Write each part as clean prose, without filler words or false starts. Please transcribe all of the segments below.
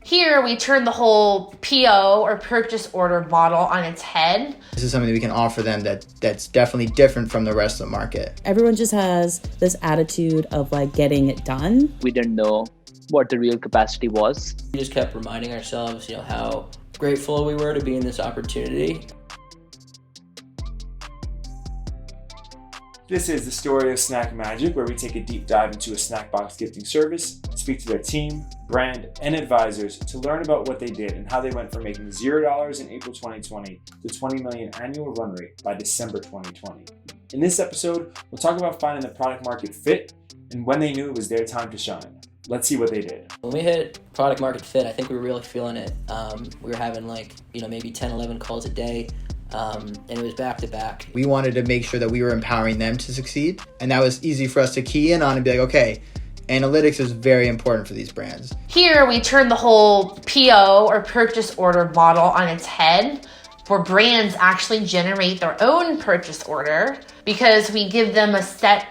Here, we turn the whole PO or purchase order model on its head. This is something that we can offer them that's definitely different from the rest of the market. Everyone just has this attitude of like getting it done. We didn't know what the real capacity was. We just kept reminding ourselves, how grateful we were to be in this opportunity. This is the story of SnackMagic, where we take a deep dive into a snack box gifting service, speak to their team, brand, and advisors to learn about what they did and how they went from making $0 in April 2020 to $20 million annual run rate by December 2020. In this episode, we'll talk about finding the product market fit and when they knew it was their time to shine. Let's see what they did. When we hit product market fit, I think we were really feeling it. We were having maybe 10, 11 calls a day. And it was back to back. We wanted to make sure that we were empowering them to succeed. And that was easy for us to key in on and be like, okay, analytics is very important for these brands. Here, we turn the whole PO or purchase order model on its head, where brands actually generate their own purchase order because we give them a set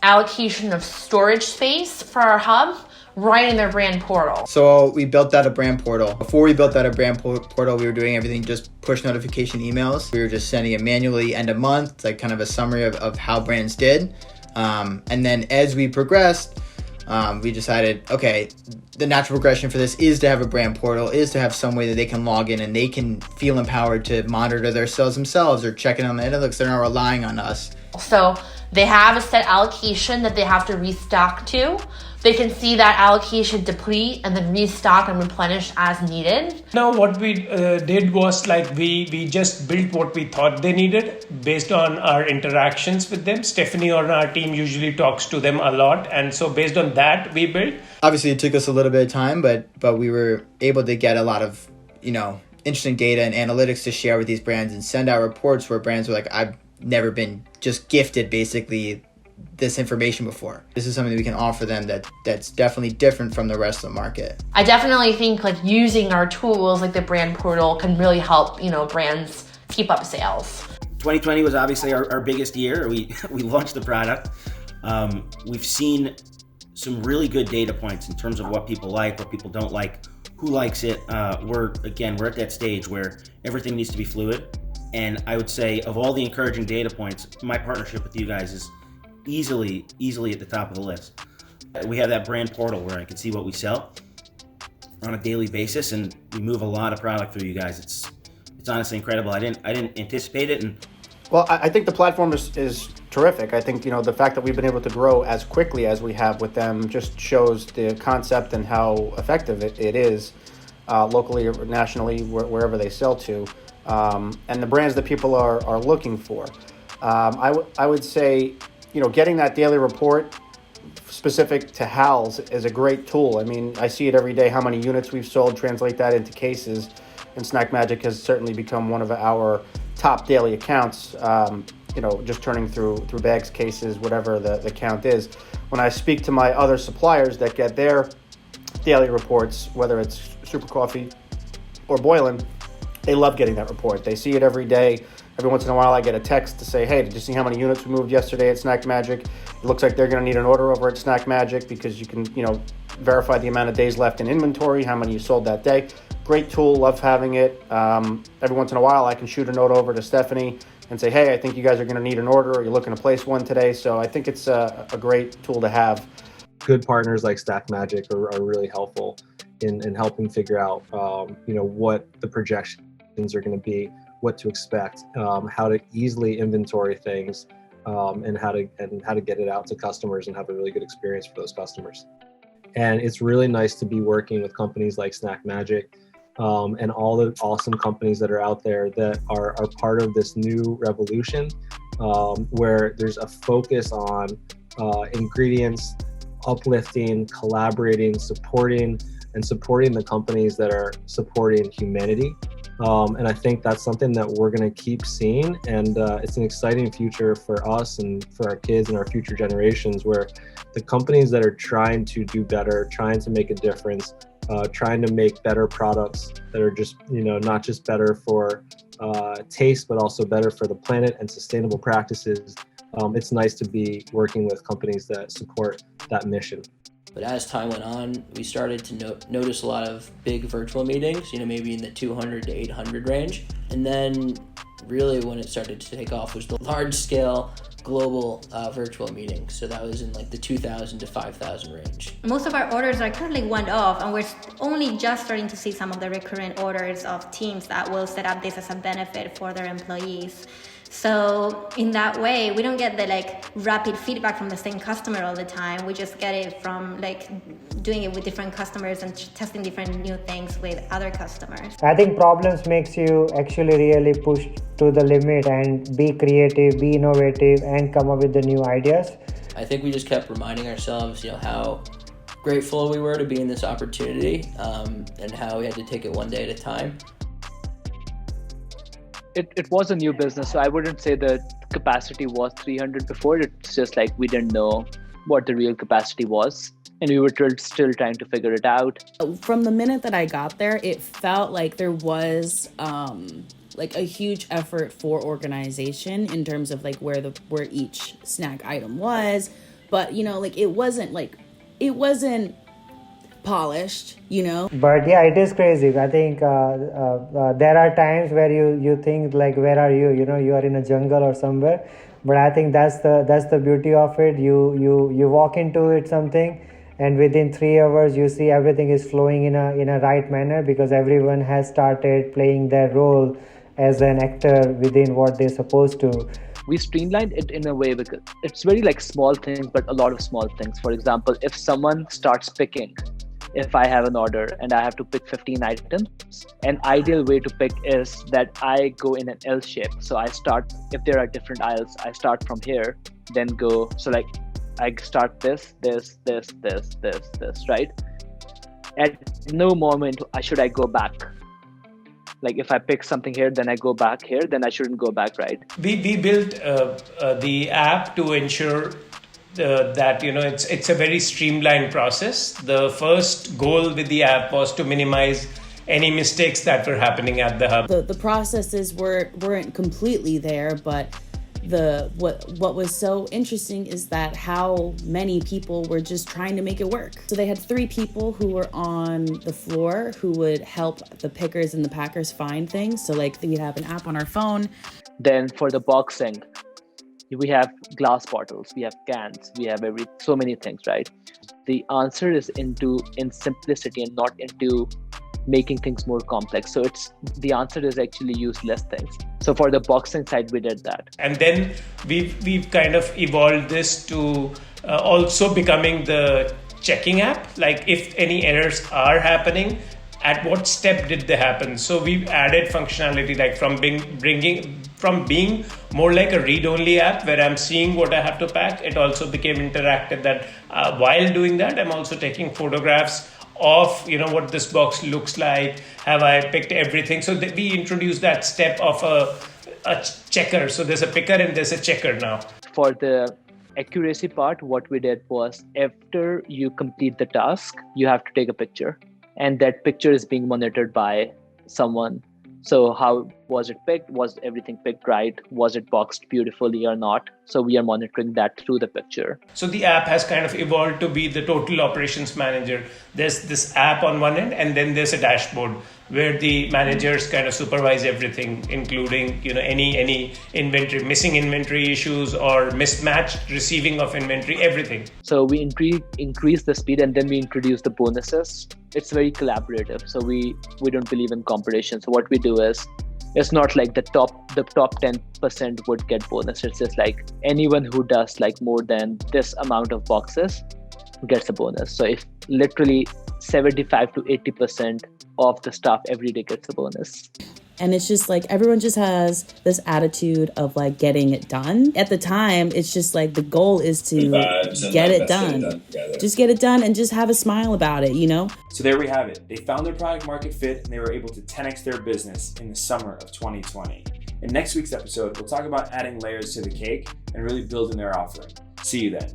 allocation of storage space for our hub right in their brand portal. So we built out a brand portal. Before we built out a brand portal, we were doing everything just push notification emails. We were just sending it manually end of month, like kind of a summary of how brands did. And then as we progressed, we decided, okay, the natural progression for this is to have a brand portal, is to have some way that they can log in and they can feel empowered to monitor their sales themselves or check in on the analytics. They're not relying on us. So they have a set allocation that they have to restock to. They can see that allocation deplete and then restock and replenish as needed. Now what we did was we just built what we thought they needed based on our interactions with them. Stephanie on our team usually talks to them a lot. And so based on that, we built. Obviously, it took us a little bit of time, but we were able to get a lot of, interesting data and analytics to share with these brands and send out reports where brands were like, I've never been just gifted basically this information before. This is something that we can offer them that's definitely different from the rest of the market. I definitely think using our tools like the brand portal can really help, brands keep up sales. 2020 was obviously our biggest year. We launched the product. We've seen some really good data points in terms of what people like, what people don't like, who likes it. We're at that stage where everything needs to be fluid. And I would say of all the encouraging data points, my partnership with you guys is easily at the top of the list. We have that brand portal where I can see what we sell on a daily basis, and we move a lot of product through you guys. It's honestly incredible. I didn't anticipate it. And well, I think the platform is terrific. I think the fact that we've been able to grow as quickly as we have with them just shows the concept and how effective it is locally or nationally, wherever they sell to, and the brands that people are looking for. I would say, getting that daily report specific to HALs is a great tool. I mean, I see it every day, how many units we've sold, translate that into cases, and SnackMagic has certainly become one of our top daily accounts, just turning through bags, cases, whatever the count is. When I speak to my other suppliers that get their daily reports, whether it's Super Coffee or Boylan, they love getting that report. They see it every day. Every once in a while I get a text to say, hey, did you see how many units we moved yesterday at SnackMagic? It looks like they're going to need an order over at SnackMagic because you can, verify the amount of days left in inventory, how many you sold that day. Great tool, love having it. Every once in a while I can shoot a note over to Stephanie and say, hey, I think you guys are going to need an order, or you're looking to place one today. So I think it's a great tool to have. Good partners like SnackMagic are really helpful in helping figure out, what the projections are going to be, what to expect, how to easily inventory things, and how to get it out to customers and have a really good experience for those customers. And it's really nice to be working with companies like SnackMagic, and all the awesome companies that are out there that are part of this new revolution, where there's a focus on ingredients, uplifting, collaborating, supporting the companies that are supporting humanity. And I think that's something that we're going to keep seeing. And it's an exciting future for us and for our kids and our future generations, where the companies that are trying to do better, trying to make a difference, trying to make better products that are just, not just better for taste, but also better for the planet and sustainable practices. It's nice to be working with companies that support that mission. But as time went on, we started to notice a lot of big virtual meetings, maybe in the 200 to 800 range. And then really when it started to take off was the large scale global virtual meetings. So that was in like the 2,000 to 5,000 range. Most of our orders are currently one-off, and we're only just starting to see some of the recurrent orders of teams that will set up this as a benefit for their employees. So in that way, we don't get the rapid feedback from the same customer all the time. We just get it from doing it with different customers and testing different new things with other customers. I think problems makes you actually really push to the limit and be creative, be innovative, and come up with the new ideas. I think we just kept reminding ourselves, how grateful we were to be in this opportunity, and how we had to take it one day at a time. It was a new business, so I wouldn't say the capacity was 300 before. It's just we didn't know what the real capacity was, and we were still trying to figure it out. From the minute that I got there, it felt like there was a huge effort for organization in terms of where each snack item was, but it wasn't polished, But yeah, it is crazy. I think there are times where you think where are you? You are in a jungle or somewhere. But I think that's the beauty of it. You walk into it something, and within 3 hours you see everything is flowing in a right manner because everyone has started playing their role as an actor within what they're supposed to. We streamlined it in a way because it's very small things, but a lot of small things. For example, if someone starts picking, if I have an order and I have to pick 15 items, an ideal way to pick is that I go in an L shape. So I start, if there are different aisles, I start from here, then go. So I start this, right? At no moment should I go back. If I pick something here, then I go back here, then I shouldn't go back, right? We built the app to ensure that it's a very streamlined process. The first goal with the app was to minimize any mistakes that were happening at the hub. The processes weren't completely there, but what was so interesting is that how many people were just trying to make it work. So they had 3 people who were on the floor who would help the pickers and the packers find things. So we'd have an app on our phone. Then for the boxing, we have glass bottles, we have cans, we have so many things, right? The answer is in simplicity and not into making things more complex. So the answer is actually use less things. So for the boxing side, we did that. And then we've kind of evolved this to also becoming the checking app. If any errors are happening, at what step did they happen? So we've added functionality from being more like a read-only app where I'm seeing what I have to pack. It also became interactive that while doing that, I'm also taking photographs of what this box looks like. Have I picked everything? So we introduced that step of a checker. So there's a picker and there's a checker now. For the accuracy part, what we did was after you complete the task, you have to take a picture. And that picture is being monitored by someone. So how was it picked? Was everything picked right? Was it boxed beautifully or not? So we are monitoring that through the picture. So the app has kind of evolved to be the total operations manager. There's this app on one end, and then there's a dashboard where the managers kind of supervise everything, including any inventory, missing inventory issues or mismatched receiving of inventory, everything. So we increase the speed, and then we introduce the bonuses. It's very collaborative. So we don't believe in competition. So what we do is, it's not the top 10% would get bonus. It's just anyone who does more than this amount of boxes gets a bonus. So if literally 75 to 80% of the staff every day gets a bonus. And it's just everyone just has this attitude of getting it done. At the time, it's just the goal is to get it done. Just get it done and just have a smile about it, So there we have it. They found their product market fit and they were able to 10x their business in the summer of 2020. In next week's episode, we'll talk about adding layers to the cake and really building their offering. See you then.